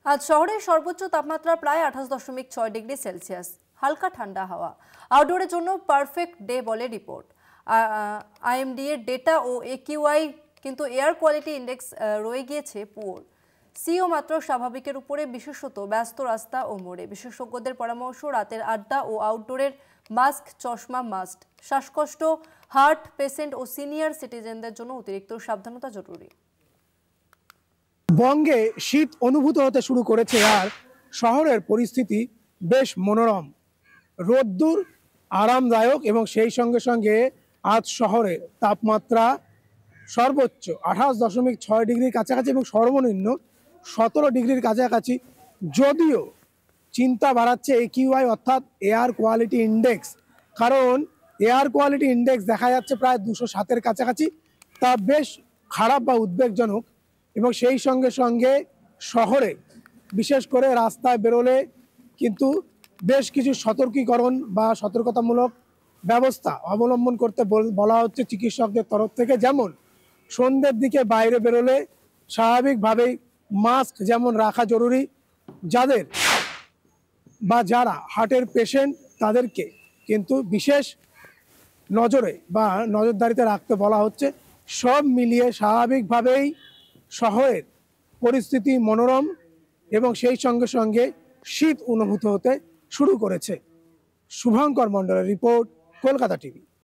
আজ শহরের সর্বোচ্চ তাপমাত্রা প্রায় 28.6 ডিগ্রি সেলসিয়াস। হালকা ঠান্ডা হাওয়া, আউটডোরের জন্য পারফেক্ট ডে বলে রিপোর্ট। আইএমডি এর ডেটা ও একিউআই, কিন্তু এয়ার কোয়ালিটি ইন্ডেক্স রয়ে গিয়েছে পুয়ার। সিও মাত্র স্বাভাবিকের উপরে, বিশেষত ব্যস্ত রাস্তা ও মোড়ে। বিশেষজ্ঞদের পরামর্শ, রাতের আড্ডা ও আউটডোরের মাস্ক চশমা মাস্ট। শ্বাসকষ্ট, হার্ট পেশেন্ট ও সিনিয়র সিটিজেনদের জন্য অতিরিক্ত সাবধানতা জরুরি। বঙ্গে শীত অনুভূত হতে শুরু করেছে, আর শহরের পরিস্থিতি বেশ মনোরম। রোদ্দুর আরামদায়ক এবং সেই সঙ্গে সঙ্গে আজ শহরে তাপমাত্রা সর্বোচ্চ 28.6 ডিগ্রির কাছাকাছি এবং সর্বনিম্ন 17 ডিগ্রির কাছাকাছি। যদিও চিন্তা বাড়াচ্ছে একিউআই অর্থাৎ এয়ার কোয়ালিটি ইন্ডেক্স, কারণ এয়ার কোয়ালিটি ইন্ডেক্স দেখা যাচ্ছে প্রায় 207-এর কাছাকাছি। তা বেশ খারাপ বা উদ্বেগজনক। এবং সেই সঙ্গে সঙ্গে শহরে বিশেষ করে রাস্তায় বেরোলে কিন্তু বেশ কিছু সতর্কীকরণ বা সতর্কতামূলক ব্যবস্থা অবলম্বন করতে বলা হচ্ছে চিকিৎসকদের তরফ থেকে। যেমন সন্ধ্যের দিকে বাইরে বেরোলে স্বাভাবিকভাবেই মাস্ক যেমন রাখা জরুরি। যাদের বা যারা হার্টের পেশেন্ট তাদেরকে কিন্তু বিশেষ নজরে বা নজরদারিতে রাখতে বলা হচ্ছে। সব মিলিয়ে স্বাভাবিকভাবেই শহরের পরিস্থিতি মনোরম এবং সেই সঙ্গে সঙ্গে শীত অনুভূত হতে শুরু করেছে। শুভঙ্কর মণ্ডলের রিপোর্ট, কলকাতা টিভি।